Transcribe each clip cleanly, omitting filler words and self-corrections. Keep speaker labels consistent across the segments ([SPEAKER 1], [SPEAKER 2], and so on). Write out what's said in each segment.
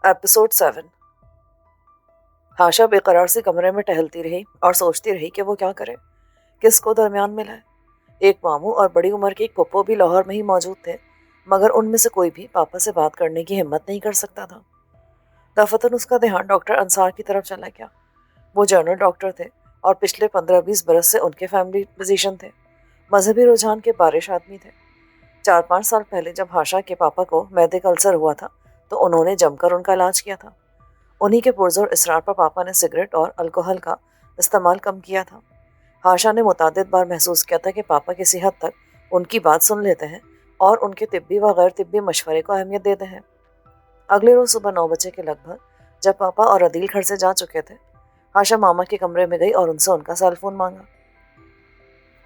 [SPEAKER 1] Episode 7। हाशा बेकरार से कमरे में टहलती रही और सोचती रही कि वो क्या करे, किसको दरमियान में लाए। एक मामू और बड़ी उम्र के एक पप्पो भी लाहौर में ही मौजूद थे, मगर उनमें से कोई भी पापा से बात करने की हिम्मत नहीं कर सकता था। दफतन उसका ध्यान डॉक्टर अंसार की तरफ चला गया। वो जनरल डॉक्टर थे और पिछले 15-20 बरस से उनके फैमिली फिजिशियन थे। मजहबी रुझान के बारिश आदमी थे। 4-5 साल पहले जब हाशा के पापा को मैदे का अल्सर हुआ था तो उन्होंने जमकर उनका इलाज किया था। उन्हीं के पुरजोर इसरार पर पापा ने सिगरेट और अल्कोहल का इस्तेमाल कम किया था। हाशा ने मुतादिद बार महसूस किया था कि पापा किसी हद तक उनकी बात सुन लेते हैं और उनके तिब्बी व गैर तिब्बी मशवरे को अहमियत देते हैं। अगले रोज सुबह 9 बजे के लगभग जब पापा और अदील घर से जा चुके थे, हाशा मामा के कमरे में गई और उनसे उनका सेल फोन मांगा।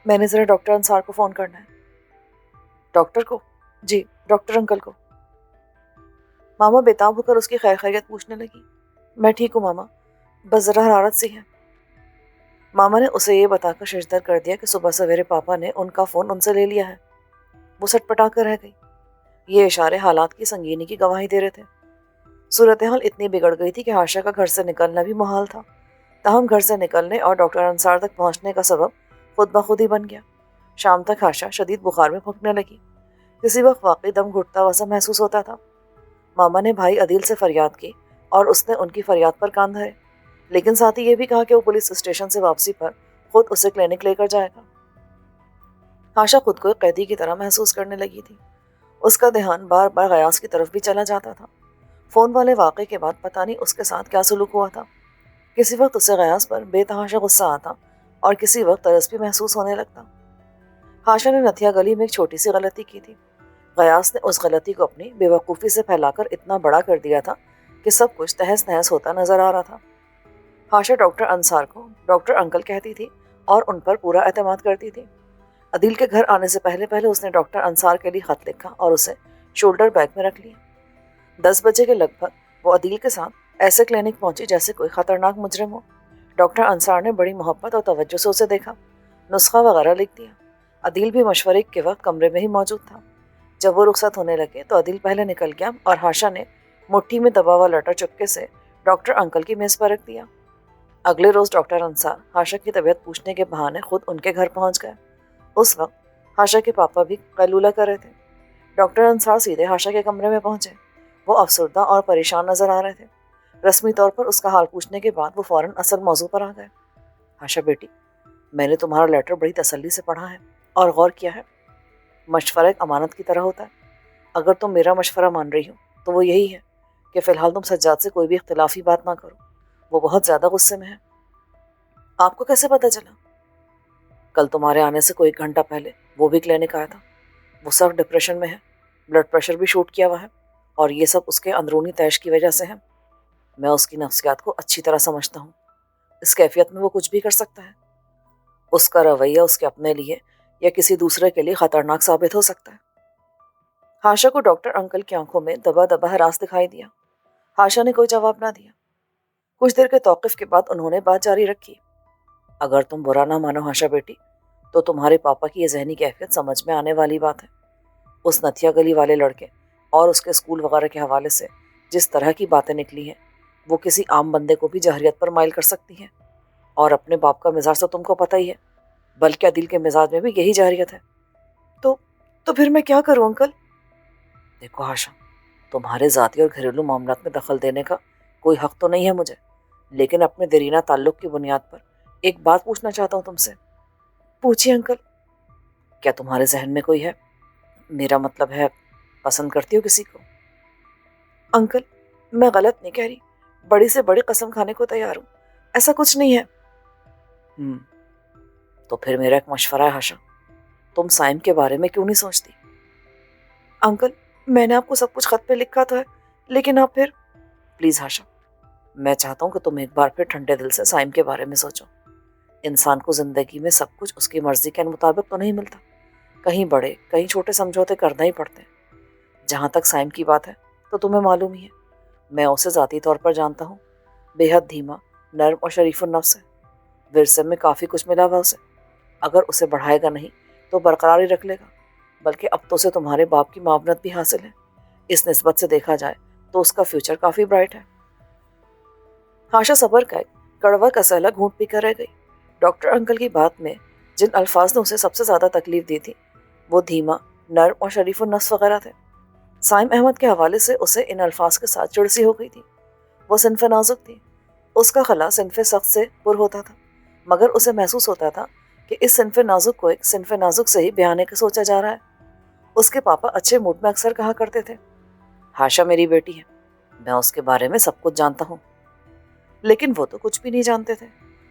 [SPEAKER 1] मैंने ज़रा डॉक्टर अंसार को फ़ोन करना है। डॉक्टर को? जी, डॉक्टर अंकल को। मामा बेताब होकर उसकी खैर खैरियत पूछने लगी। मैं ठीक हूँ मामा, बस ज़रा हरारत सी है। मामा ने उसे ये बताकर शिजदर कर दिया कि सुबह सवेरे पापा ने उनका फ़ोन उनसे ले लिया है। वो सटपटा कर रह गई। ये इशारे हालात की संगीनी की गवाही दे रहे थे। सूरत हाल इतनी बिगड़ गई थी कि हाशा का घर से निकलना भी मुहाल था। ताहम घर से निकलने और डॉक्टर अंसार तक पहुँचने का सबब खुद ब खुद ही बन गया। शाम तक हाशा शदीद बुखार में फूंकने लगी। किसी वक्त वाकई दम घुटता वैसा महसूस होता था। मामा ने भाई अदील से फरियाद की और उसने उनकी फरियाद पर कान धरे, लेकिन साथ ही ये भी कहा कि वो पुलिस स्टेशन से वापसी पर खुद उसे क्लिनिक लेकर जाएगा। हाशा खुद को एक कैदी की तरह महसूस करने लगी थी। उसका ध्यान बार बार गयास की तरफ भी चला जाता था। फ़ोन वाले वाक़े के बाद पता नहीं उसके साथ क्या सलूक हुआ था। किसी वक्त उसे गयास पर बेतहाशा गुस्सा आता और किसी वक्त तरस भी महसूस होने लगता। हाशा ने नथिया गली में एक छोटी सी गलती की थी। गयास ने उस गलती को अपनी बेवकूफ़ी से फैलाकर इतना बड़ा कर दिया था कि सब कुछ तहस नहस होता नजर आ रहा था। हाशा डॉक्टर अंसार को डॉक्टर अंकल कहती थी और उन पर पूरा एतमाद करती थी। अदील के घर आने से पहले पहले उसने डॉक्टर अंसार के लिए खत लिखा और उसे शोल्डर बैग में रख लिया। 10 बजे के लगभग वो अदील के साथ ऐसे क्लिनिक पहुंची जैसे कोई खतरनाक मुजरिम हो। डॉक्टर अंसार ने बड़ी मोहब्बत और तवज्जो से उसे देखा, नुस्खा वगैरह लिख दिया। अदील भी मशवरे के वक्त कमरे में ही मौजूद था। जब वो रुखसत होने लगे तो अदील पहले निकल गया और हाशा ने मुट्ठी में दबा हुआ लेटर चुपके से डॉक्टर अंकल की मेज़ पर रख दिया। अगले रोज़ डॉक्टर अंसार हाशा की तबीयत पूछने के बहाने खुद उनके घर पहुंच गए। उस वक्त हाशा के पापा भी कैलूला कर रहे थे। डॉक्टर अंसार सीधे हाशा के कमरे में पहुंचे। वो अफसरदा और परेशान नजर आ रहे थे। रस्मी तौर पर उसका हाल पूछने के बाद वो फौरन असल मौजू पर आ गए। हाशा बेटी, मैंने तुम्हारा लेटर बड़ी तसल्ली से पढ़ा है और गौर किया है। मशवरा एक अमानत की तरह होता है। अगर तुम मेरा मशवरा मान रही हो तो वो यही है कि फ़िलहाल तुम सज्जाद से कोई भी इख्तिलाफी बात ना करो। वो बहुत ज़्यादा गुस्से में है। आपको कैसे पता चला? कल तुम्हारे आने से कोई घंटा पहले वो भी क्लिनिक आया था। वो सब डिप्रेशन में है, ब्लड प्रेशर भी शूट किया हुआ है और ये सब उसके अंदरूनी तैश की वजह से है। मैं उसकी नफ्सियात को अच्छी तरह समझता हूँ। इस कैफियत में वो कुछ भी कर सकता है। उसका रवैया उसके अपने लिए या किसी दूसरे के लिए खतरनाक साबित हो सकता है। हाशा को डॉक्टर अंकल की आंखों में दबा दबा हरास दिखाई दिया। हाशा ने कोई जवाब ना दिया। कुछ देर के तौक़ुफ़ के बाद उन्होंने बात जारी रखी। अगर तुम बुरा ना मानो हाशा बेटी, तो तुम्हारे पापा की ये जहनी कैफियत समझ में आने वाली बात है। उस नथिया गली वाले लड़के और उसके स्कूल वगैरह के हवाले से जिस तरह की बातें निकली हैं, वो किसी आम बंदे को भी जहरियत पर माइल कर सकती हैं। और अपने बाप का मिजाज तो तुमको पता ही है, बल्कि अदील के मिजाज में भी यही जहरियत है। तो तो फिर मैं क्या करूं अंकल? देखो हाशा, तुम्हारे ज़ाती और घरेलू मामलात में दखल देने का कोई हक तो नहीं है मुझे, लेकिन अपने देरीना ताल्लुक़ की बुनियाद पर एक बात पूछना चाहता हूँ तुमसे। पूछिए अंकल। क्या तुम्हारे जहन में कोई है? मेरा मतलब है, पसंद करती हो किसी को? अंकल, मैं गलत नहीं कह रही। बड़ी से बड़ी कसम खाने को तैयार हूँ। ऐसा कुछ नहीं है। तो फिर मेरा एक मशवरा है हाशा, तुम साइम के बारे में क्यों नहीं सोचती? अंकल, मैंने आपको सब कुछ खत पे लिखा तो है, लेकिन आप फिर। प्लीज़ हाशा, मैं चाहता हूँ कि तुम एक बार फिर ठंडे दिल से साइम के बारे में सोचो। इंसान को ज़िंदगी में सब कुछ उसकी मर्ज़ी के मुताबिक तो नहीं मिलता। कहीं बड़े कहीं छोटे समझौते करना ही पड़ते हैं। जहाँ तक साइम की बात है तो तुम्हें मालूम ही है, मैं उसे ज़ाती तौर पर जानता हूँ। बेहद धीमा, नर्म और शरीफ नफ्स है। विरसे में काफ़ी कुछ मिला हुआ उसे। अगर उसे बढ़ाएगा नहीं तो बरकरार ही रख लेगा, बल्कि अब तो उसे तुम्हारे बाप की मावनत भी हासिल है। इस निस्बत से देखा जाए तो उसका फ्यूचर काफ़ी ब्राइट है। हाशा सबर का एक कड़वा कसैला घूंट पी कर रह गई। डॉक्टर अंकल की बात में जिन अल्फाज ने उसे सबसे ज़्यादा तकलीफ दी थी वो धीमा, नर्म और शरीफो नफ्स वगैरह थे। साइम अहमद के हवाले से उसे इन अल्फाज के साथ चिड़सी हो गई थी। वो सिनफ नाजुक थी। उसका खला सिनफ सख्त से पुर होता था, मगर उसे महसूस होता था कि इस सिनफ नाजुक को एक सिनफ नाजुक से ही बयाने का सोचा जा रहा है। उसके पापा अच्छे मूड में अक्सर कहा करते थे, हाशा मेरी बेटी है, मैं उसके बारे में सब कुछ जानता हूँ। लेकिन वो तो कुछ भी नहीं जानते थे।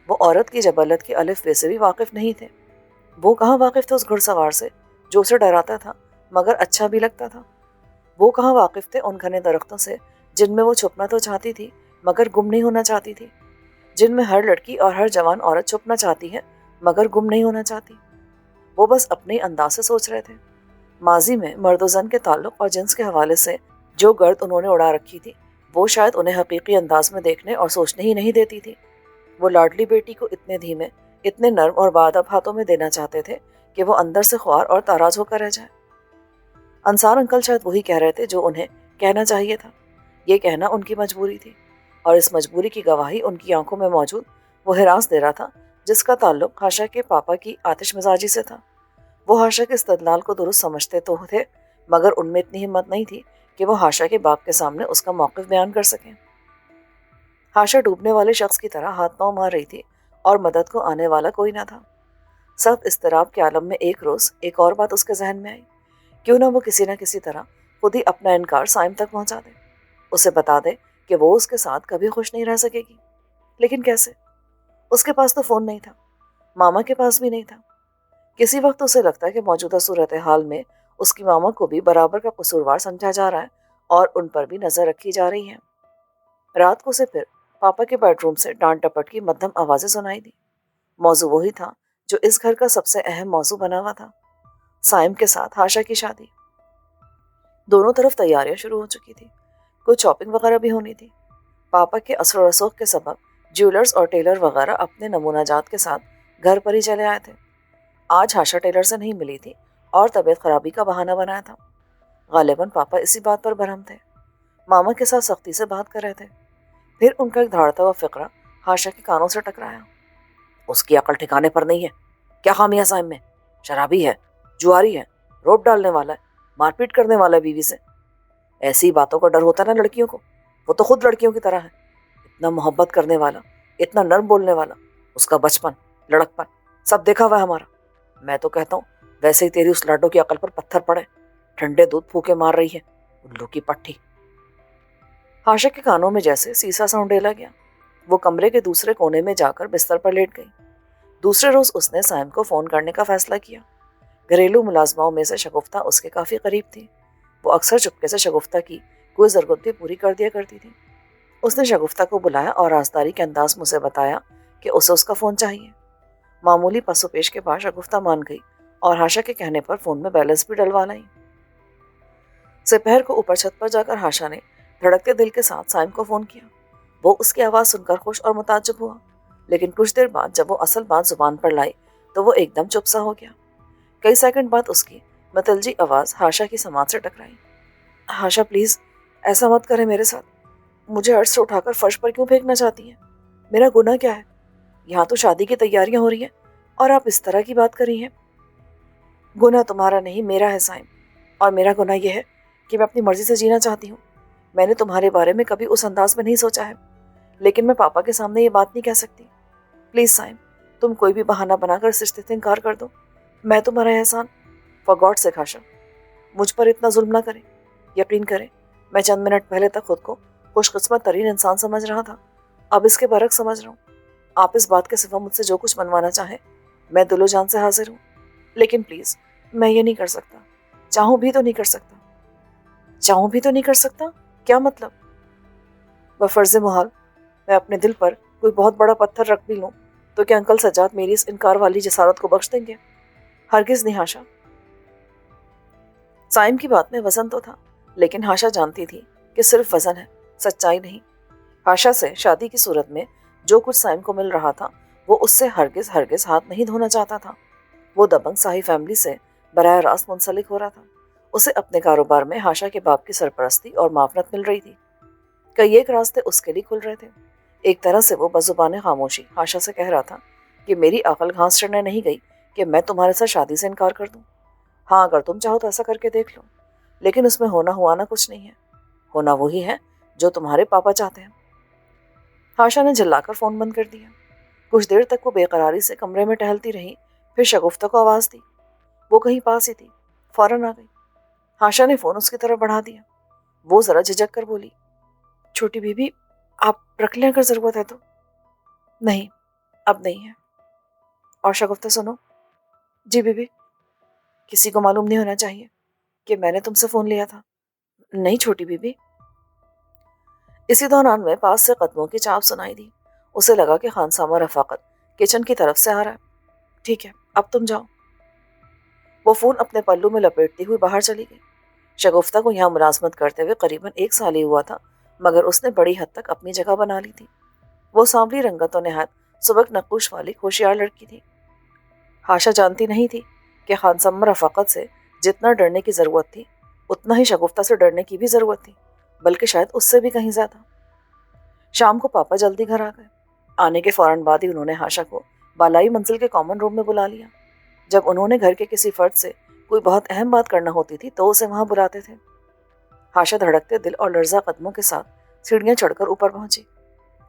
[SPEAKER 1] वो औरत की जबलत के अलिफ बे से भी वाकिफ नहीं थे। वो कहाँ वाकिफ थे उस घुड़सवार से जो उसे डराता था मगर अच्छा भी लगता था। वो कहाँ वाकिफ थे उन घने दरख्तों से जिनमें वो छुपना तो चाहती थी मगर गुम नहीं होना चाहती थी, जिनमें हर लड़की और हर जवान औरत छुपना चाहती है मगर गुम नहीं होना चाहती। वो बस अपने अंदाज से सोच रहे थे। माजी में मर्द ज़न के ताल्लुक और जिन्स के हवाले से जो गर्द उन्होंने उड़ा रखी थी वो शायद उन्हें हकीकी अंदाज में देखने और सोचने ही नहीं देती थी। वो लाडली बेटी को इतने धीमे, इतने नर्म और बाअदब हाथों में देना चाहते थे कि वो अंदर से ख्वार और ताराज होकर रह जाए। अंसार अंकल शायद वही कह रहे थे जो उन्हें कहना चाहिए था। ये कहना उनकी मजबूरी थी और इस मजबूरी की गवाही उनकी आंखों में मौजूद वो हिरास दे रहा था जिसका ताल्लुक हाशा के पापा की आतिश मिजाजी से था। वो हाशा के इस्तदलाल को दुरुस्त समझते तो थे मगर उनमें इतनी हिम्मत नहीं थी कि वो हाशा के बाप के सामने उसका मौक़िफ़ बयान कर सकें। हाशा डूबने वाले शख्स की तरह हाथ पांव मार रही थी और मदद को आने वाला कोई ना था। सब इस्तराब के आलम में एक रोज़ एक और बात उसके जहन में आई, क्यों ना वो किसी न किसी तरह खुद ही अपना इनकार साइम तक पहुंचा दे, उसे बता दे कि वो उसके साथ कभी खुश नहीं रह सकेगी। लेकिन कैसे? उसके पास तो फ़ोन नहीं था, मामा के पास भी नहीं था। किसी वक्त उसे लगता है कि मौजूदा सूरत हाल में उसकी मामा को भी बराबर का कसूरवार समझा जा रहा है और उन पर भी नज़र रखी जा रही है। रात को उसे फिर पापा के बेडरूम से डांट टपट की मध्यम आवाज़ें सुनाई दी। मौजू वही था जो इस घर का सबसे अहम मौजू बना हुआ था, साइम के साथ हाशा की शादी। दोनों तरफ तैयारियां शुरू हो चुकी थी, कुछ शॉपिंग वगैरह भी होनी थी। पापा के असर रसूख के सबब ज्वेलर्स और टेलर वगैरह अपने नमूना जात के साथ घर पर ही चले आए थे। आज हाशा टेलर से नहीं मिली थी और तबीयत खराबी का बहाना बनाया था। गालिबन पापा इसी बात पर बरहम थे। मामा के साथ सख्ती से बात कर रहे थे। फिर उनका एक धाड़ता हुआ फिक्रा हाशा के कानों से टकराया, उसकी अकल ठिकाने पर नहीं है। क्या खामी है साइम में? शराबी है, जुआरी है, रोब डालने वाला है, मारपीट करने वाला है बीवी से। ऐसी बातों का डर होता है ना लड़कियों को, वो तो खुद लड़कियों की तरह है। इतना मोहब्बत करने वाला, इतना नर्म बोलने वाला, उसका बचपन, लड़कपन सब देखा हुआ है हमारा। मैं तो कहता हूँ वैसे ही तेरी उस लाडो की अकल पर पत्थर पड़े, ठंडे दूध फूके मार रही है, उल्लू की पट्टी। हाशा के कानों में जैसे सीसा सा उंडेला गया। वो कमरे के दूसरे कोने में जाकर बिस्तर पर लेट गई। दूसरे रोज उसने साइम को फ़ोन करने का फैसला किया। घरेलू मुलाजमाओं में से शगुफ्ता उसके काफ़ी करीब थी। वो अक्सर चुपके से शगुफ्ता की कोई ज़रूरत भी पूरी कर दिया करती थी। उसने शगुफ्ता को बुलाया और राजदारी के अंदाज में उसे बताया कि उसे उसका फ़ोन चाहिए। मामूली पसोपेश के बाद शगुफ्ता मान गई और हाशा के कहने पर फ़ोन में बैलेंस भी डलवा लाई। दोपहर को ऊपर छत पर जाकर हाशा ने धड़कते दिल के साथ साइम को फ़ोन किया। वो उसकी आवाज़ सुनकर खुश और मुताज्जुब हुआ, लेकिन कुछ देर बाद जब वो असल बात जुबान पर लाई तो वो एकदम चुप सा हो गया। कई सेकंड बाद उसकी मतलजी आवाज़ हाशा की समात से टकराई। हाशा प्लीज़ ऐसा मत करें मेरे साथ। मुझे अर्श से उठाकर फर्श पर क्यों फेंकना चाहती हैं? मेरा गुनाह क्या है? यहाँ तो शादी की तैयारियां हो रही हैं और आप इस तरह की बात कर रही हैं। गुनाह तुम्हारा नहीं, मेरा है साइम, और मेरा गुनाह यह है कि मैं अपनी मर्जी से जीना चाहती हूँ। मैंने तुम्हारे बारे में कभी उस अंदाज में नहीं सोचा है, लेकिन मैं पापा के सामने ये बात नहीं कह सकती। प्लीज़ साइम, तुम कोई भी बहाना बनाकर इस रिश्ते से इनकार कर दो। मैं तुम्हारा एहसान, फॉर गॉड से हाशा, मुझ पर इतना जुल्म ना करें। यकीन करें, मैं चंद मिनट पहले तक खुद को खुशकिस्मत तरीन इंसान समझ रहा था, अब इसके बरक्स समझ रहा हूँ। आप इस बात के सिवा मुझसे जो कुछ मनवाना चाहें, मैं दिलो जान से हाजिर हूँ, लेकिन प्लीज़ मैं ये नहीं कर सकता। चाहूँ भी तो नहीं कर सकता। चाहूँ भी तो नहीं कर सकता? क्या मतलब? बफर्ज़ मुहाल मैं अपने दिल पर कोई बहुत बड़ा पत्थर रख भी लूँ तो क्या अंकल सज्जाद मेरी इस इनकार वाली जसारत को बख्श देंगे? हरगिज़ नहीं हाशा। साइम की बात में वज़न तो था, लेकिन हाशा जानती थी कि सिर्फ वज़न है, सच्चाई नहीं। हाशा से शादी की सूरत में जो कुछ साइम को मिल रहा था वो उससे हरगिज़ हरगिज़ हाथ नहीं धोना चाहता था। वो दबंग शाही फैमिली से बराह रास्त मुंसलिक हो रहा था। उसे अपने कारोबार में हाशा के बाप की सरपरस्ती और मावनत मिल रही थी। कई एक रास्ते उसके लिए खुल रहे थे। एक तरह से वो बजुबान खामोशी आशा से कह रहा था कि मेरी अकल घास चढ़ने नहीं गई कि मैं तुम्हारे साथ शादी से इनकार कर दूं। हाँ, अगर तुम चाहो तो ऐसा करके देख लो, लेकिन उसमें होना हुआना कुछ नहीं है। होना वही है जो तुम्हारे पापा चाहते हैं। आशा ने चिल्लाकर फोन बंद कर दिया। कुछ देर तक वो बेकरारी से कमरे में टहलती रही। फिर शगुफ्ता को आवाज दी। वो कहीं पास ही थी, फौरन आ गई। आशा ने फोन उसकी तरफ बढ़ा दिया। वो जरा झिझक कर बोली, छोटी बीबी, आप रख लें अगर जरूरत है तो। नहीं, अब नहीं है। और शगुफ्ता सुनो। जी बीबी। किसी को मालूम नहीं होना चाहिए कि मैंने तुमसे फोन लिया था। नहीं छोटी बीबी। इसी दौरान में पास से कदमों की चाप सुनाई दी। उसे लगा कि खानसामा रफाकत किचन की तरफ से आ रहा है। ठीक है, अब तुम जाओ। वो फोन अपने पल्लू में लपेटती हुई बाहर चली गई। शगुफ्ता को यहाँ मुलाजमत करते हुए करीबन 1 साल ही हुआ था, मगर उसने बड़ी हद तक अपनी जगह बना ली थी। वो सांवली रंगतों निहायत सुबक नक्कुश वाली होशियार लड़की थी। आशा जानती नहीं थी कि खानसामा रफाकत से जितना डरने की जरूरत थी, उतना ही शगुफ्ता से डरने की भी जरूरत थी, बल्कि शायद उससे भी कहीं ज्यादा। शाम को पापा जल्दी घर आ गए। आने के फौरन बाद ही उन्होंने आशा को बालाई मंजिल के कॉमन रूम में बुला लिया। जब उन्होंने घर के किसी फर्द से कोई बहुत अहम बात करना होती थी तो उसे वहां बुलाते थे। आशा धड़कते दिल और लर्जा कदमों के साथ सीढ़ियां चढ़कर ऊपर पहुंची।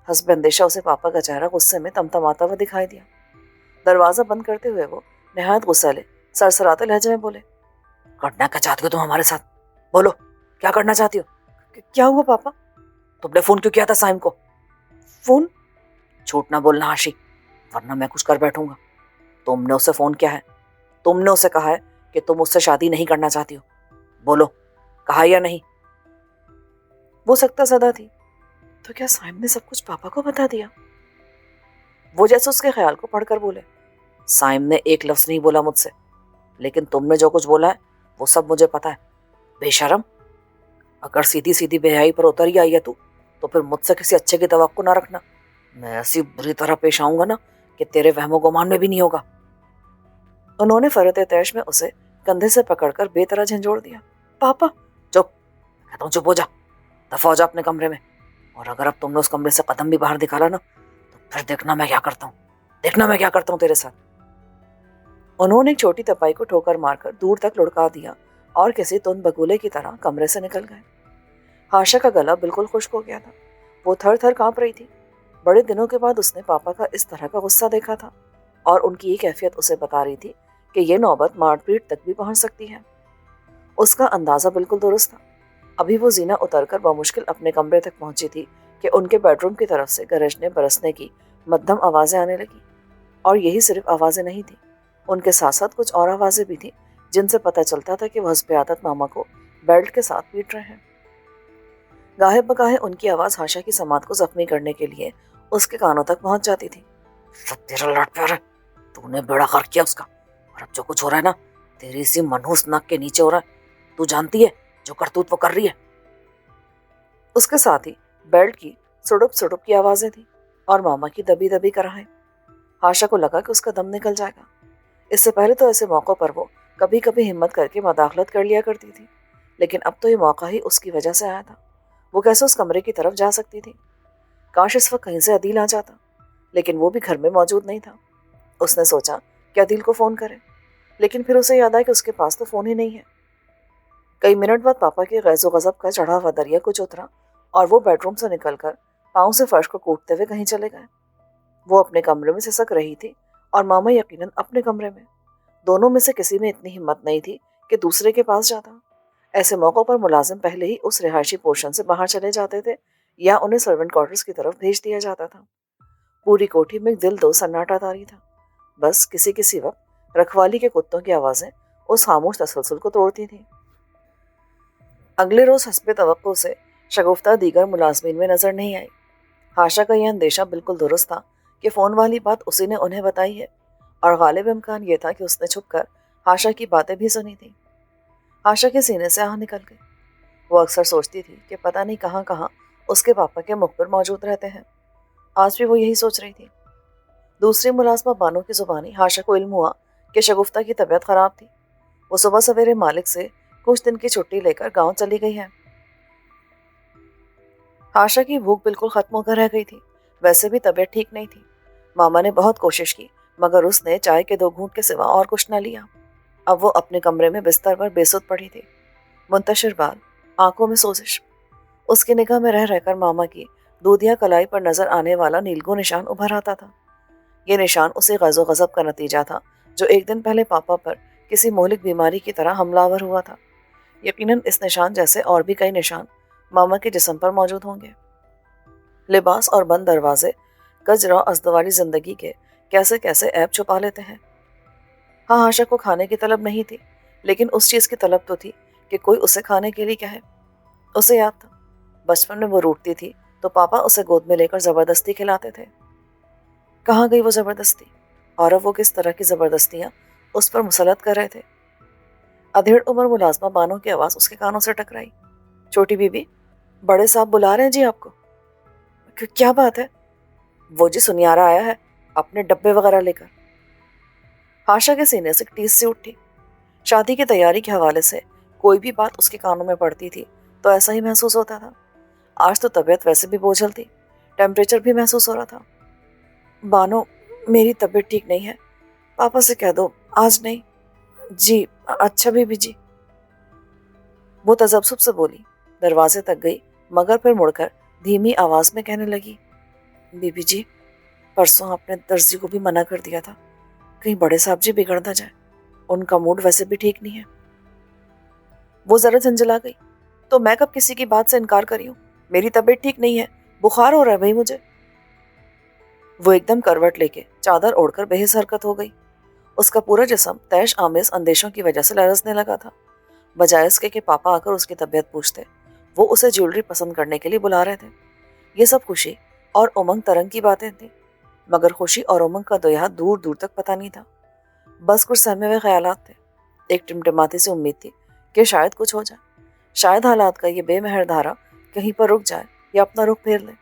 [SPEAKER 1] हस्ब अंदेशा उसे पापा का चेहरा गुस्से में तमतमाता हुआ दिखाई दिया। दरवाजा बंद करते हुए वो निहायत गुस्सैले सरसराते लहजे में बोले, करना क्या चाहती हो तुम हमारे साथ? बोलो, क्या करना चाहती हो? क्या हुआ पापा? तुमने फोन क्यों किया था साइम को? फोन? झूठ ना बोलना आशी, वरना मैं कुछ कर बैठूंगा। तुमने उसे फोन किया है? तुमने उसे कहा है कि तुम उससे शादी नहीं करना चाहती हो? बोलो, कहा या नहीं? वो सख्ता सदा थी। तो क्या साइम ने सब कुछ पापा को बता दिया? वो जैसे उसके ख्याल को पढ़कर बोले, साइम ने एक लफ्ज नहीं बोला मुझसे, लेकिन तुमने जो कुछ बोला है वो सब मुझे पता है। बेशरम, अगर सीधी सीधी बेहयाई पर उतर ही आई है तू, तो फिर मुझसे किसी अच्छे की तवक्को ना रखना। मैं ऐसी बुरी तरह पेश आऊंगा ना कि तेरे वहमो गुमान में भी नहीं होगा। उन्होंने फरते तैश में उसे कंधे से पकड़कर बेतरह झंझोड़ दिया। पापा! चुप, कहता हूँ चुप हो जा, दफा हो जा अपने कमरे में। और अगर अब तुमने उस कमरे से कदम भी बाहर दिखाला ना, तो फिर देखना मैं क्या करता हूँ, देखना मैं क्या करता हूँ तेरे साथ। उन्होंने एक छोटी तपाई को ठोकर मारकर दूर तक लुढ़का दिया और किसी तुन बगुले की तरह कमरे से निकल गए। आशा का गला बिल्कुल खुश्क हो गया था। वो थर थर कांप रही थी। बड़े दिनों के बाद उसने पापा का इस तरह का गुस्सा देखा था, और उनकी ये कैफियत उसे बता रही थी कि ये नौबत मारपीट तक भी पहुंच सकती है। उसका अंदाजा बिल्कुल दुरुस्त था। अभी वो जीना उतरकर बमुश्किल अपने कमरे तक पहुंची थी कि उनके बेडरूम की तरफ से गरजने बरसने की मध्यम आवाजें आने लगी। और यही सिर्फ आवाजें नहीं थी, उनके साथ साथ कुछ और आवाजें भी थी जिनसे पता चलता था कि वह हस्बे आदत मामा को बेल्ट के साथ पीट रहे हैं। गाहे बगाहे उनकी आवाज आशा की समात को जख्मी करने के लिए उसके कानों तक पहुंच जाती थी। सब तेरा लाड प्यार है, तूने बेड़ा गर्क किया उसका, और अब जो कुछ हो रहा है ना, तेरी इसी मनहूस नाक के नीचे हो रहा है। तू जानती है जो करतूत वो कर रही है। उसके साथ ही बेल्ट की सुडुप सुडुप की आवाजें थी और मामा की दबी दबी कराहें। आशा को लगा कि उसका दम निकल जाएगा। इससे पहले तो ऐसे मौक़ों पर वो कभी कभी हिम्मत करके मदाखलत कर लिया करती थी, लेकिन अब तो ये मौका ही उसकी वजह से आया था। वो कैसे उस कमरे की तरफ जा सकती थी? काश इस वक्त कहीं से अदील आ जाता, लेकिन वो भी घर में मौजूद नहीं था। उसने सोचा कि अदील को फ़ोन करे, लेकिन फिर उसे याद आया कि उसके पास तो फ़ोन ही नहीं है। कई मिनट बाद पापा के गैज़ो गज़ब का चढ़ा हुआ दरिया कुछ उतरा और वो बेडरूम से निकलकर पाँव से फर्श को कूटते हुए कहीं चले गए। वो अपने कमरे में सिसक रही थी और मामा यकीनन अपने कमरे में। दोनों में से किसी में इतनी हिम्मत नहीं थी कि दूसरे के पास जाता। ऐसे मौक़ों पर मुलाजिम पहले ही उस रिहायशी पोर्शन से बाहर चले जाते थे या उन्हें सर्वेंट क्वार्टर्स की तरफ भेज दिया जाता था। पूरी कोठी में दिल दो सन्नाटा तारी था। बस किसी किसी वक्त रखवाली के कुत्तों की आवाज़ें उस खामोश तसलसल को तोड़ती थीं। अगले रोज़ हस्बे तवक्को से शगुफ्ता दीगर मुलाजमीन में नज़र नहीं आई। आशा का यह अंदेशा बिल्कुल दुरुस्त था कि फ़ोन वाली बात उसी ने उन्हें बताई है, और गालिब इम्कान यह था कि उसने छुपकर आशा की बातें भी सुनी थी। आशा के सीने से आह निकल गई। वो अक्सर सोचती थी कि पता नहीं कहाँ कहाँ उसके पापा के मुखबिर मौजूद रहते हैं। आज भी वो यही सोच रही थी। दूसरी मुलाजमा बानो की जुबानी आशा को इल्म हुआ कि शगुफ्ता की तबीयत खराब थी। वो सुबह सवेरे मालिक से कुछ दिन की छुट्टी लेकर गांव चली गई है। आशा की भूख बिल्कुल खत्म होकर रह गई थी। वैसे भी तबीयत ठीक नहीं थी। मामा ने बहुत कोशिश की, मगर उसने चाय के 2 घूंट के सिवा और कुछ न लिया। अब वो अपने कमरे में बिस्तर पर बेसुध पड़ी थी, मुंतशिर बाल, आंखों में सोजिश। उसकी निगाह में रह रहकर मामा की दूधिया कलाई पर नजर आने वाला नीलगो निशान उभर आता था। ये निशान उसी गज़ो गज़ब का नतीजा था जो एक दिन पहले पापा पर किसी मोहलिक बीमारी की तरह हमलावर हुआ था। यकीनन इस निशान जैसे और भी कई निशान मामा के जिस्म पर मौजूद होंगे। लिबास और बंद दरवाजे गजरा अज़दवारी जिंदगी के कैसे कैसे ऐब छुपा लेते हैं। हाँ, आशा को खाने की तलब नहीं थी, लेकिन उस चीज़ की तलब तो थी कि कोई उसे खाने के लिए कहे। उसे याद था, बचपन में वो रूठती थी तो पापा उसे गोद में लेकर ज़बरदस्ती खिलाते थे। कहाँ गई वो ज़बरदस्ती, और अब वो किस तरह की ज़बरदस्तियाँ उस पर मुसलत कर रहे थे। अधेड़ उम्र मुलाजमा बानो की आवाज़ उसके कानों से टकराई। छोटी बीबी, बड़े साहब बुला रहे हैं जी आपको। क्या बात है? वो जी सुनियारा आया है, अपने डब्बे वगैरह लेकर। आशा के सीने से टीस सी उठी। शादी की तैयारी के हवाले से कोई भी बात उसके कानों में पड़ती थी तो ऐसा ही महसूस होता था। आज तो तबीयत वैसे भी बोझल थी, टेम्परेचर भी महसूस हो रहा था। बानो, मेरी तबीयत ठीक नहीं है, पापा से कह दो आज नहीं। जी अच्छा बीबी जी। वो तजब्सुब से बोली, दरवाजे तक गई, मगर फिर मुड़कर धीमी आवाज में कहने लगी, बीबी जी, परसों आपने दर्जी को भी मना कर दिया था, कहीं बड़े साहब जी बिगड़ ना जाए, उनका मूड वैसे भी ठीक नहीं है। वो जरा झंझला गई, तो मैं कब किसी की बात से इनकार करी हूँ? मेरी तबीयत ठीक नहीं है, बुखार हो रहा है भाई मुझे। वो एकदम करवट लेके चादर ओढ़कर बेहिस हरकत हो गई। उसका पूरा जिस्म तैश आमेज अंदेशों की वजह से लरसने लगा था। बजाय इसके कि पापा आकर उसकी तबीयत पूछते, वो उसे ज्वेलरी पसंद करने के लिए बुला रहे थे। ये सब खुशी और उमंग तरंग की बातें थी, मगर खुशी और उमंग का दोया दूर दूर तक पता नहीं था। बस कुछ सहमे हुए ख्यालात थे। एक टिमटिमाती सी उम्मीद थी कि शायद कुछ हो जाए, शायद हालात का ये बेमहर धारा कहीं पर रुक जाए या अपना रुख फेर ले।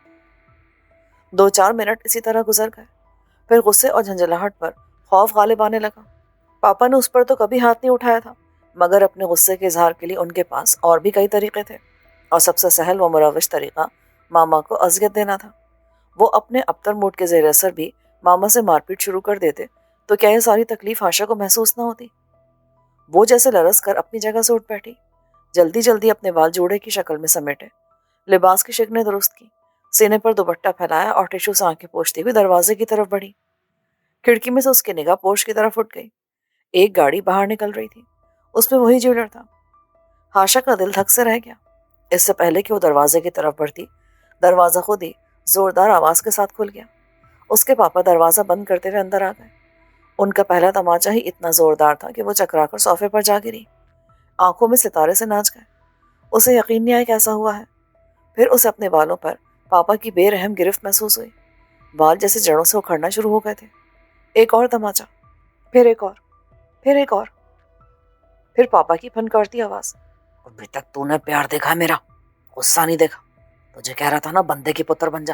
[SPEAKER 1] 2-4 मिनट इसी तरह गुजर गए। फिर गुस्से और झंझलाहट पर खौफ गालिब आने लगा। पापा ने उस पर तो कभी हाथ नहीं उठाया था, मगर अपने गुस्से के इजहार के लिए उनके पास और भी कई तरीके थे, और सबसे सहल व मुरवश तरीका मामा को अजियत देना था। वो अपने अबतर मूड के जेर असर भी मामा से मारपीट शुरू कर देते तो क्या ये सारी तकलीफ आशा को महसूस ना होती? वो जैसे लरस कर अपनी जगह से उठ बैठी, जल्दी जल्दी अपने बाल जोड़े की शक्ल में समेटे, लिबास की शिकने दुरुस्त की, सीने पर दुपट्टा फैलाया और टिश्यू से आंखें पोंछती हुई दरवाजे की तरफ बढ़ी। खिड़की में से उसकी निगाह पोर्च की तरफ उठ गई। एक गाड़ी बाहर निकल रही थी, उसमें वही ज्वेलर था। आशा का दिल धक से रह गया। इससे पहले कि वो दरवाजे की तरफ बढ़ती, दरवाजा खुद ही जोरदार आवाज के साथ खुल गया। उसके पापा दरवाजा बंद करते हुए अंदर आ गए। उनका पहला तमाचा ही इतना जोरदार था कि वो चकराकर सोफे पर जा गिरी, आंखों में सितारे से नाच गए। उसे यकीन नहीं आया कैसा हुआ है। फिर उसे अपने बालों पर पापा की बेरहम गिरफ्त महसूस हुई। बाल जैसे जड़ों से उखड़ना शुरू हो गए थे। एक और तमाचा, फिर एक और, फिर एक और, फिर पापा की फनकारती आवाज, अभी तक तूने प्यार देखा मेरा, गुस्सा नहीं देखा। तुझे कह रहा था ना बंदे की पुत्र बन जा,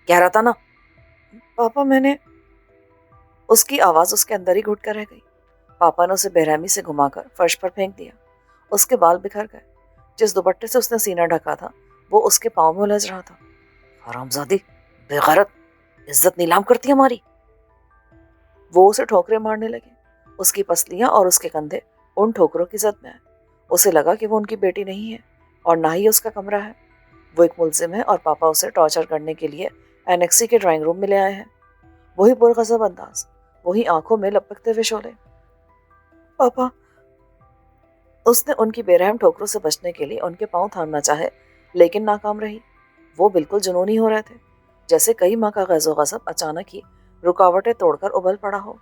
[SPEAKER 1] कह रहा था ना। पापा मैंने, उसकी आवाज उसके अंदर ही घुट कर रह गई। पापा ने उसे बेरहमी से घुमाकर फर्श पर फेंक दिया। उसके बाल बिखर गए। जिस दुपट्टे से उसने सीना ढका था वो उसके पाँव में उलझ रहा था। हरामजादी, बेगैरत, इज्जत नीलाम करती हमारी। वो उसे ठोकरे मारने लगे। उसकी पसलियां और उसके कंधे उन ठोकरों की जद में आए। उसे लगा कि वो उनकी बेटी नहीं है और ना ही उसका कमरा है। वो एक मुलजिम है और पापा उसे टॉर्चर करने के लिए एनेक्सी के ड्राइंग रूम में ले आए हैं। वही पुरगज़ब अंदाज, वही आंखों में लपकते हुए शोले। पापा, उसने उनकी बेरहम ठोकरों से बचने के लिए उनके पांव थामना चाहे, लेकिन नाकाम रही। वो बिल्कुल जुनूनी हो रहे थे, जैसे कई माह का गैज़ो गज़ब अचानक ही रुकावटें तोड़कर उबल पड़ा हो।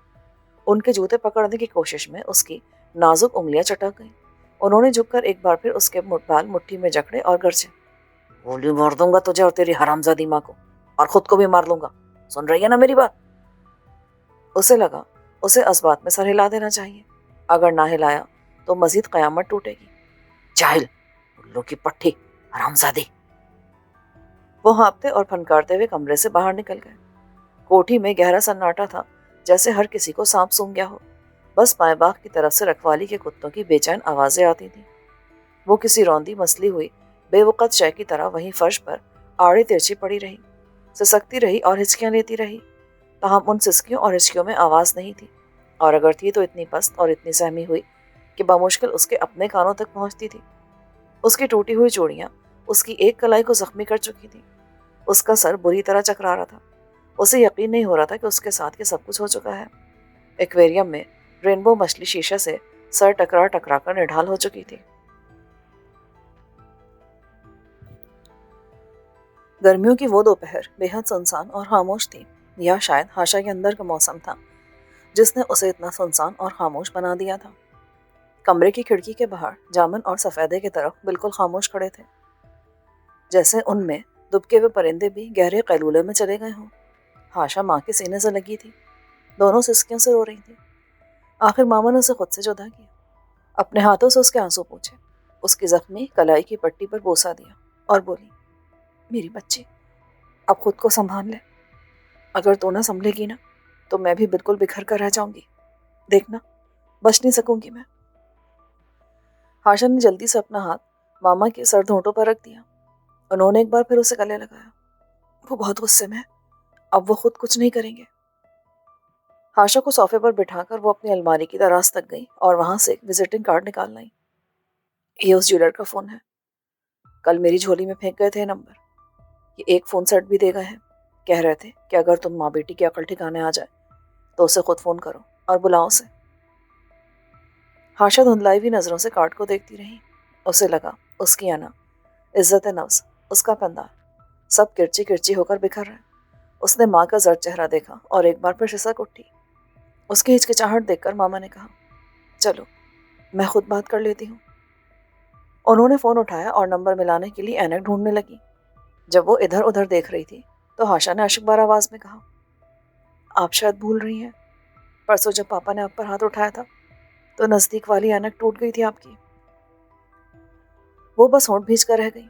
[SPEAKER 1] उनके जूते पकड़ने की कोशिश में उसकी नाजुक उंगलियां चटक गईं। उन्होंने झुककर एक बार फिर उसके बाल मुट्ठी में जकड़े और गरजे, गोली मार दूंगा तुझे और तेरी हरामजादी माँ को, और खुद को भी मार लूंगा। सुन रही है ना मेरी बात? उसे लगा उसे इस बात में सर हिला देना चाहिए। अगर ना हिलाया तो मजीद कयामत टूटेगी। जाहिल, उल्लू की पट्टी, हरामजादी। वो हाँपते और फनकारते हुए कमरे से बाहर निकल गए। कोठी में गहरा सन्नाटा था, जैसे हर किसी को सांप सूंघ गया हो। बस बाएं बाग की तरफ से रखवाली के कुत्तों की बेचैन आवाजें आती थीं। वो किसी रौंदी मसली हुई बेवकत शय की तरह वहीं फर्श पर आड़ी तिरछी पड़ी रही, सिसकती रही और हिचकियां लेती रही। ताहम उन सिसकियों और हिचकियों में आवाज़ नहीं थी, और अगर थी तो इतनी पस्त और इतनी सहमी हुई कि बामुश्किल उसके अपने कानों तक पहुंचती थी। उसकी टूटी हुई चूड़ियाँ उसकी एक कलाई को जख्मी कर चुकी थी। उसका सर बुरी तरह चकरा रहा था। उसे यकीन नहीं हो रहा था कि उसके साथ ये सब कुछ हो चुका है। एक्वेरियम में रेनबो मछली शीशे से सर टकरा टकरा कर निढाल हो चुकी थी। गर्मियों की वो दोपहर बेहद सुनसान और खामोश थी, या शायद हाशा के अंदर का मौसम था जिसने उसे इतना सुनसान और खामोश बना दिया था। कमरे की खिड़की के बाहर जामन और सफ़ेदे की तरफ बिल्कुल खामोश खड़े थे, जैसे उनमें दुबके हुए परिंदे भी गहरे कैलूले में चले गए हों। हाशा माँ के सीने से लगी थी, दोनों सिसकियों से रो रही थी। आखिर मामा ने उसे खुद से जुदा किया, अपने हाथों से उसके आंसू पूछे, उसकी जख्मी कलाई की पट्टी पर बोसा दिया और बोली, मेरी बच्ची, अब खुद को संभाल ले। अगर तू ना संभलेगी ना तो मैं भी बिल्कुल बिखर कर रह जाऊंगी। देखना, बच नहीं सकूंगी मैं। हाशा ने जल्दी से अपना हाथ मामा के सर धोंटों पर रख दिया। उन्होंने एक बार फिर उसे गले लगाया। वो बहुत गुस्से में है, अब वो खुद कुछ नहीं करेंगे। हाशा को सोफे पर बिठाकर वो अपनी अलमारी की दराज तक गई और वहां से एक विजिटिंग कार्ड निकाल लाई। ये उस ज्वेलर का फोन है, कल मेरी झोली में फेंक गए थे नंबर। ये एक फोन सेट भी दे गए हैं। कह रहे थे कि अगर तुम माँ बेटी की अकल ठिकाने आ जाए तो उसे खुद फोन करो और बुलाओ उसे। हाशा धुंधलाई हुई नजरों से कार्ड को देखती रही। उसे लगा उसकी अना, इज्जत नफ्स, उसका पंदार सब किरची किरची होकर बिखर रहे। उसने माँ का जर्द चेहरा देखा और एक बार फिर सिसक उठी। उसकी हिचकिचाहट देखकर मामा ने कहा, चलो मैं खुद बात कर लेती हूँ। उन्होंने फ़ोन उठाया और नंबर मिलाने के लिए ऐनक ढूंढने लगी। जब वो इधर उधर देख रही थी तो हाशा ने अशकबार आवाज़ में कहा, आप शायद भूल रही हैं, परसों जब पापा ने आप पर हाथ उठाया था तो नज़दीक वाली ऐनक टूट गई थी आपकी। वो बस होंठ भींच कर रह गई।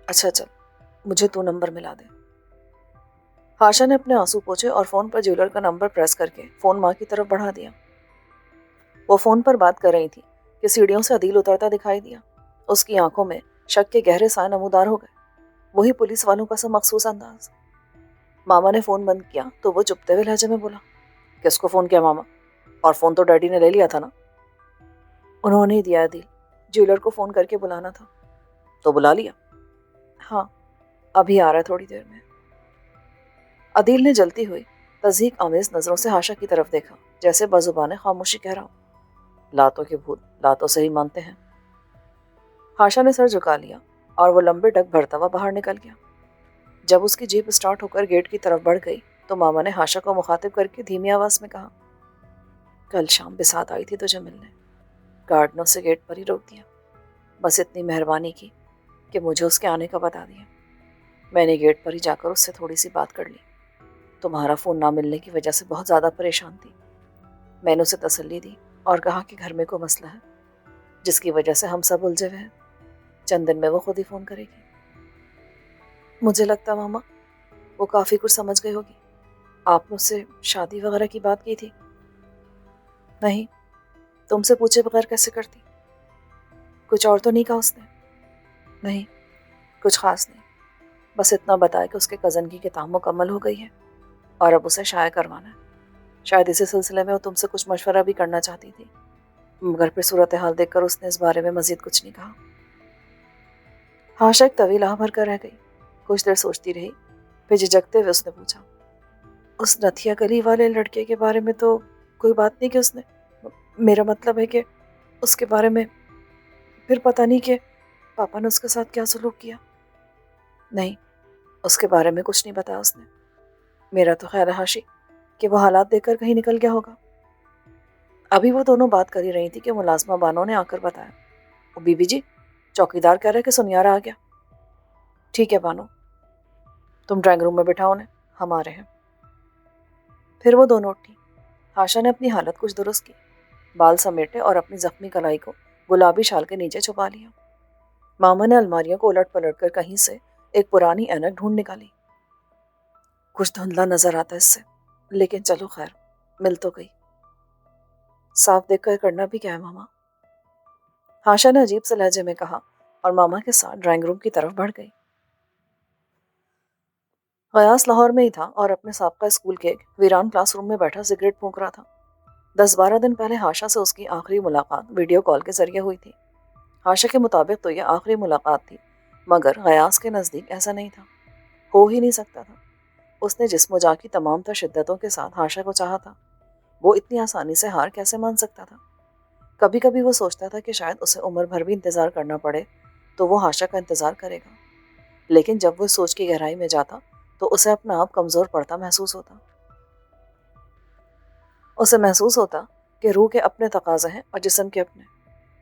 [SPEAKER 1] अच्छा चल, मुझे तू नंबर मिला दे। हाशा ने अपने आंसू पोंछे और फ़ोन पर ज्वेलर का नंबर प्रेस करके फ़ोन माँ की तरफ बढ़ा दिया। वो फ़ोन पर बात कर रही थी कि सीढ़ियों से अदील उतरता दिखाई दिया। उसकी आंखों में शक के गहरे साए नमूदार हो गए, वही पुलिस वालों का सा मखसूस अंदाज। मामा ने फ़ोन बंद किया तो वो चुपते हुए लहजे में बोला, किसको फ़ोन किया मामा? और फ़ोन तो डैडी ने ले लिया था ना? उन्होंने ही दिया अदील, ज्वेलर को फ़ोन करके बुलाना था। तो बुला लिया? हाँ, अभी आ रहा है थोड़ी देर में। अदील ने जलती हुई तज़हीक आमेज़ नज़रों से हाशा की तरफ देखा, जैसे बाजुबाने खामोशी कह रहा हो, लातों के भूत लातों से ही मानते हैं। हाशा ने सर झुका लिया और वो लंबे डग भरता हुआ बाहर निकल गया। जब उसकी जीप स्टार्ट होकर गेट की तरफ बढ़ गई तो मामा ने हाशा को मुखातिब करके धीमी आवाज़ में कहा, कल शाम बिसात आई थी तुझे मिलने, गार्ड ने उसे गेट पर ही रोक दिया। बस इतनी मेहरबानी की कि मुझे उसके आने का बता दिया। मैंने गेट पर ही जाकर उससे थोड़ी सी बात कर ली। तुम्हारा फ़ोन ना मिलने की वजह से बहुत ज़्यादा परेशान थी। मैंने उसे तसल्ली दी और कहा कि घर में कोई मसला है जिसकी वजह से हम सब उलझे हुए हैं। चंद दिन में वो खुद ही फ़ोन करेगी। मुझे लगता मामा वो काफ़ी कुछ समझ गई होगी। आपने उससे शादी वगैरह की बात की थी? नहीं, तुमसे पूछे बगैर कैसे करती? कुछ और तो नहीं कहा उसने? नहीं, कुछ ख़ास नहीं, बस इतना बताया कि उसके कज़न की किताब मुकम्मल हो गई है और अब उसे शाया करवाना है। शायद इसी सिलसिले में वो तुमसे कुछ मशवरा भी करना चाहती थी, मगर फिर सूरत हाल देखकर उसने इस बारे में मज़ीद कुछ नहीं कहा। हाशा एक तवील आह भर कर रह गई। कुछ देर सोचती रही, फिर झिझकते हुए उसने पूछा, उस नथिया गली वाले लड़के के बारे में तो कोई बात नहीं कि उसने, मेरा मतलब है कि उसके बारे में फिर पता नहीं कि पापा ने उसके साथ क्या सलूक किया? नहीं, उसके बारे में कुछ नहीं बताया उसने। मेरा तो ख्याल है हाशी कि वो हालात देखकर कहीं निकल गया होगा। अभी वो दोनों बात कर ही रही थी कि मुलाजमा बानो ने आकर बताया, ओ बीबी जी, चौकीदार कह रहा है कि सुनियारा आ गया। ठीक है बानो, तुम ड्राइंग रूम में बिठाओ उन्हें, हम आ रहे हैं। फिर वो दोनों उठी। हाशा ने अपनी हालत कुछ दुरुस्त की, बाल समेटे और अपनी जख्मी कलाई को गुलाबी शाल के नीचे छुपा लिया। मामा ने अलमारियों को उलट पलट कर कहीं से एक पुरानी ऐनक ढूंढ निकाली। कुछ धुंधला नजर आता है इससे, लेकिन चलो खैर, मिल तो गई। साफ देखकर करना भी क्या है मामा? हाशा ने अजीब से लहजे में कहा और मामा के साथ ड्राइंग रूम की तरफ बढ़ गई। غیاس لاہور میں ہی تھا اور اپنے سابقہ اسکول کے ایک ویران کلاس روم میں بیٹھا سگریٹ پھونک رہا تھا۔ 10-12 دن پہلے ہاشا سے اس کی آخری ملاقات ویڈیو کال کے ذریعے ہوئی تھی۔ ہاشا کے مطابق تو یہ آخری ملاقات تھی، مگر غیاس کے نزدیک ایسا نہیں تھا، ہو ہی نہیں سکتا تھا۔ اس نے جسم و جاں کی تمام تر شدتوں کے ساتھ ہاشا کو چاہا تھا، وہ اتنی آسانی سے ہار کیسے مان سکتا تھا؟ کبھی کبھی وہ سوچتا تھا کہ شاید اسے عمر بھر بھی انتظار کرنا پڑے تو وہ ہاشا کا انتظار کرے گا، لیکن جب وہ سوچ کی گہرائی میں جاتا تو اسے اپنا آپ کمزور پڑتا محسوس ہوتا۔ اسے محسوس ہوتا کہ روح کے اپنے تقاضے ہیں اور جسم کے اپنے۔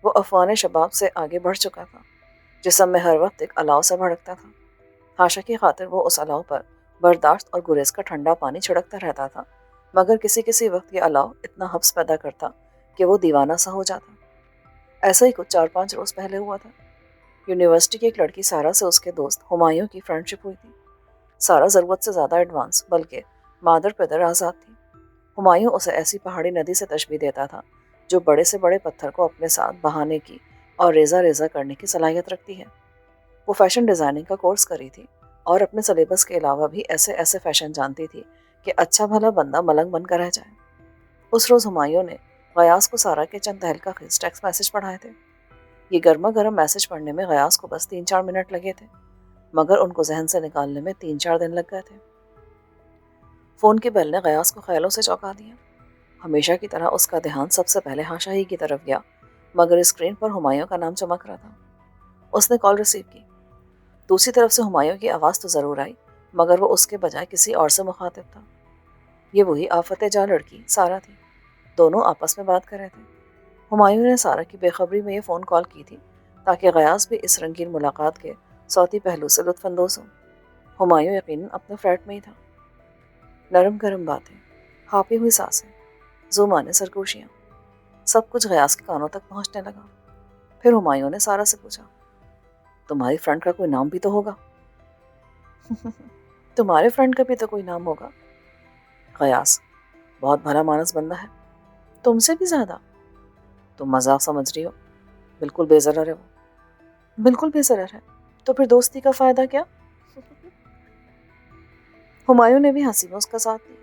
[SPEAKER 1] وہ افوان شباب سے آگے بڑھ چکا تھا، جسم میں ہر وقت ایک الاؤ سے بھڑکتا تھا۔ ہاشا کی خاطر وہ اس الاؤ پر برداشت اور گریز کا ٹھنڈا پانی چھڑکتا رہتا تھا، مگر کسی کسی وقت یہ الاؤ اتنا حبس پیدا کرتا کہ وہ دیوانہ سا ہو جاتا۔ ایسا ہی کچھ 4-5 روز پہلے ہوا تھا۔ یونیورسٹی کی ایک لڑکی سارا سے اس کے دوست ہمایوں کی فرینڈشپ ہوئی تھی۔ سارا ضرورت سے زیادہ ایڈوانس، بلکہ مادر پدر آزاد تھی۔ ہمایوں اسے ایسی پہاڑی ندی سے تشبیہ دیتا تھا جو بڑے سے بڑے پتھر کو اپنے ساتھ بہانے کی اور ریزہ ریزہ کرنے کی صلاحیت رکھتی ہے۔ وہ فیشن ڈیزائننگ کا کورس کری تھی اور اپنے سلیبس کے علاوہ بھی ایسے ایسے فیشن جانتی تھی کہ اچھا بھلا بندہ ملنگ بن کر رہ جائے۔ اس روز ہمایوں نے غیاس کو سارا کے چند تہلکہ خیز ٹیکسٹ میسج پڑھائے تھے۔ یہ گرما گرم میسج پڑھنے میں غیاس کو بس 3-4 منٹ لگے تھے، مگر ان کو ذہن سے نکالنے میں 3-4 دن لگ گئے تھے۔ فون کی بیل نے غیاس کو خیالوں سے چونکا دیا۔ ہمیشہ کی طرح اس کا دھیان سب سے پہلے ہاشا ہی کی طرف گیا، مگر اسکرین پر ہمایوں کا نام چمک رہا تھا۔ اس نے کال ریسیو کی۔ دوسری طرف سے ہمایوں کی آواز تو ضرور آئی، مگر وہ اس کے بجائے کسی اور سے مخاطب تھا۔ یہ وہی آفت جا لڑکی سارا تھی۔ دونوں آپس میں بات کر رہے تھے۔ ہمایوں نے سارا کی بے خبری میں یہ فون کال کی تھی تاکہ غیاس بھی اس رنگین ملاقات کے صوتی پہلو سے لطف اندوز ہو۔ ہمایوں یقیناً اپنے فلیٹ میں ہی تھا۔ نرم گرم باتیں، ہاپی ہوئی سانسیں، زومانے سرگوشیاں، سب کچھ غیاس کے کانوں تک پہنچنے لگا۔ پھر ہمایوں نے سارا سے پوچھا، تمہاری فرینڈ کا کوئی نام بھی تو ہوگا؟ تمہارے فرینڈ کا بھی تو کوئی نام ہوگا۔ غیاس، بہت بھلا مانس بندہ ہے، تم سے بھی زیادہ۔ تم مذاق سمجھ رہی ہو، بالکل بے ضرر ہے وہ۔ بالکل بے ضرر ہے، تو پھر دوستی کا فائدہ کیا؟ ہمایوں نے بھی ہنسی میں اس کا ساتھ دیا۔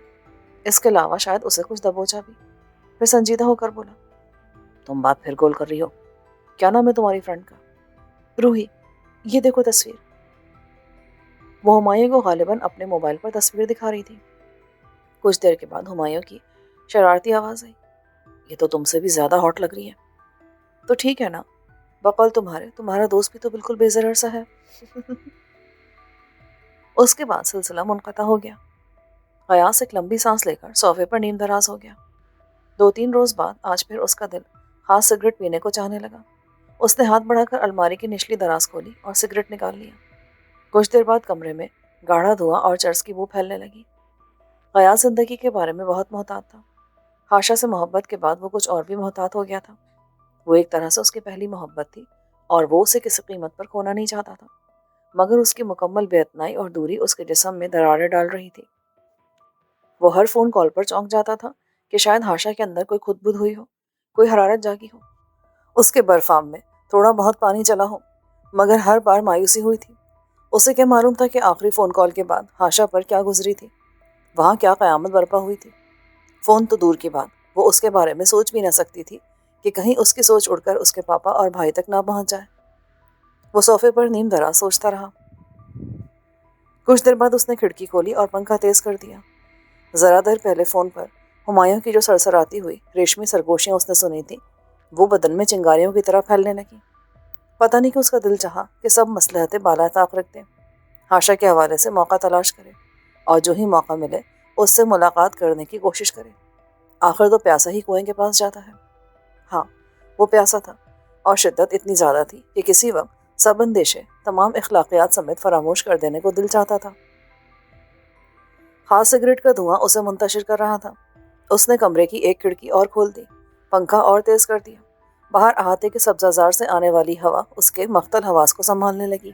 [SPEAKER 1] اس کے علاوہ شاید اسے کچھ دبوچا بھی۔ پھر سنجیدہ ہو کر بولا، تم بات پھر گول کر رہی ہو، کیا نام ہے تمہاری فرینڈ کا؟ روحی، یہ دیکھو تصویر۔ وہ ہمایوں کو غالباً اپنے موبائل پر تصویر دکھا رہی تھی۔ کچھ دیر کے بعد ہمایوں کی شرارتی آواز آئی، یہ تو تم سے بھی زیادہ ہاٹ لگ رہی ہے۔ تو ٹھیک ہے نا، بقول تمہارا دوست بھی تو بالکل بے ضرر سا ہے۔ اس کے بعد سلسلہ منقطع ہو گیا۔ غیاس ایک لمبی سانس لے کر صوفے پر نیم دراز ہو گیا۔ 2-3 روز بعد آج پھر اس کا دل خاص سگریٹ پینے کو چاہنے لگا۔ اس نے ہاتھ بڑھا کر الماری کی نچلی دراز کھولی اور سگریٹ نکال لیا۔ کچھ دیر بعد کمرے میں گاڑھا دھواں اور چرس کی بو پھیلنے لگی۔ غیاس زندگی کے بارے میں بہت محتاط تھا۔ ہاشا سے محبت کے بعد وہ کچھ اور بھی محتاط ہو گیا تھا۔ وہ ایک طرح سے اس کی پہلی محبت تھی اور وہ اسے کسی قیمت پر کھونا نہیں چاہتا تھا، مگر اس کی مکمل بے اعتنائی اور دوری اس کے جسم میں دراریں ڈال رہی تھی۔ وہ ہر فون کال پر چونک جاتا تھا کہ شاید ہاشا کے اندر کوئی خود بدھ ہوئی ہو، کوئی حرارت جاگی ہو، اس کے برفام میں تھوڑا بہت پانی چلا ہو، مگر ہر بار مایوسی ہوئی تھی۔ اسے کیا معلوم تھا کہ آخری فون کال کے بعد ہاشا پر کیا گزری تھی، وہاں کیا قیامت برپا ہوئی تھی۔ فون تو دور کی بات، وہ اس کے بارے میں سوچ بھی نہ سکتی تھی کہ کہیں اس کی سوچ اڑ کر اس کے پاپا اور بھائی تک نہ پہنچ جائے۔ وہ صوفے پر نیم دراز سوچتا رہا۔ کچھ دیر بعد اس نے کھڑکی کھولی اور پنکھا تیز کر دیا۔ ذرا دیر پہلے فون پر ہمایوں کی جو سرسراتی ہوئی ریشمی سرگوشیاں اس نے سنی تھیں، وہ بدن میں چنگاریوں کی طرح پھیلنے لگیں۔ پتہ نہیں کہ اس کا دل چاہا کہ سب مصلحتیں بالا طاق رکھ دیں، ہاشا کے حوالے سے موقع تلاش کرے اور جو ہی موقع ملے اس سے ملاقات کرنے کی کوشش کرے۔ آخر تو پیاسا ہی کنویں کے پاس جاتا ہے۔ ہاں، وہ پیاسا تھا اور شدت اتنی زیادہ تھی کہ کسی وقت سب اندیشے، تمام اخلاقیات سمیت فراموش کر دینے کو دل چاہتا تھا۔ خاص سگریٹ کا دھواں اسے منتشر کر رہا تھا۔ اس نے کمرے کی ایک کھڑکی اور کھول دی، پنکھا اور تیز کر دیا۔ باہر احاطے کے سبزہ زار سے آنے والی ہوا اس کے مختل حواس کو سنبھالنے لگی۔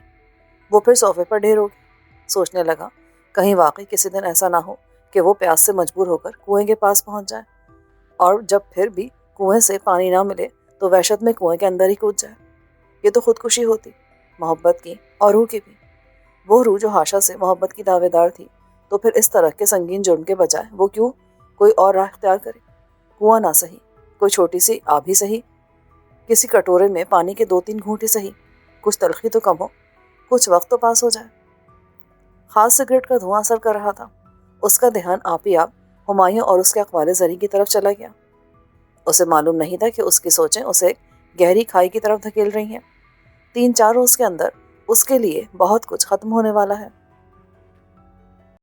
[SPEAKER 1] وہ پھر صوفے پر ڈھیر ہو گیا، سوچنے لگا کہیں واقعی کسی دن ایسا نہ ہو کہ وہ پیاس سے مجبور ہو کر کنویں کے پاس پہنچ جائے، اور جب پھر بھی کنویں سے پانی نہ ملے تو وحشت میں کنویں کے اندر ہی کود جائے۔ یہ تو خودکشی ہوتی، محبت کی اور روح کی بھی۔ وہ روح جو ہاشا سے محبت کی دعوے دار تھی، تو پھر اس طرح کے سنگین جرم کے بجائے وہ کیوں کوئی اور راہ اختیار کرے؟ کنواں نہ صحیح، کوئی چھوٹی سی آب ہی صحیح، کسی کٹورے میں پانی کے 2-3 گھونٹ ہی صحیح، کچھ تلخی تو کم ہو، کچھ وقت تو پاس ہو جائے۔ خاص سگریٹ کا دھواں اثر کر رہا تھا۔ اس کا دھیان آپ ہی آپ ہمایوں اور اس کے اقوال زری کی طرف چلا گیا۔ اسے معلوم نہیں تھا کہ اس کی سوچیں اسے گہری کھائی کی طرف دھکیل رہی ہیں۔ 3-4 روز کے اندر اس کے لیے بہت کچھ ختم ہونے والا ہے۔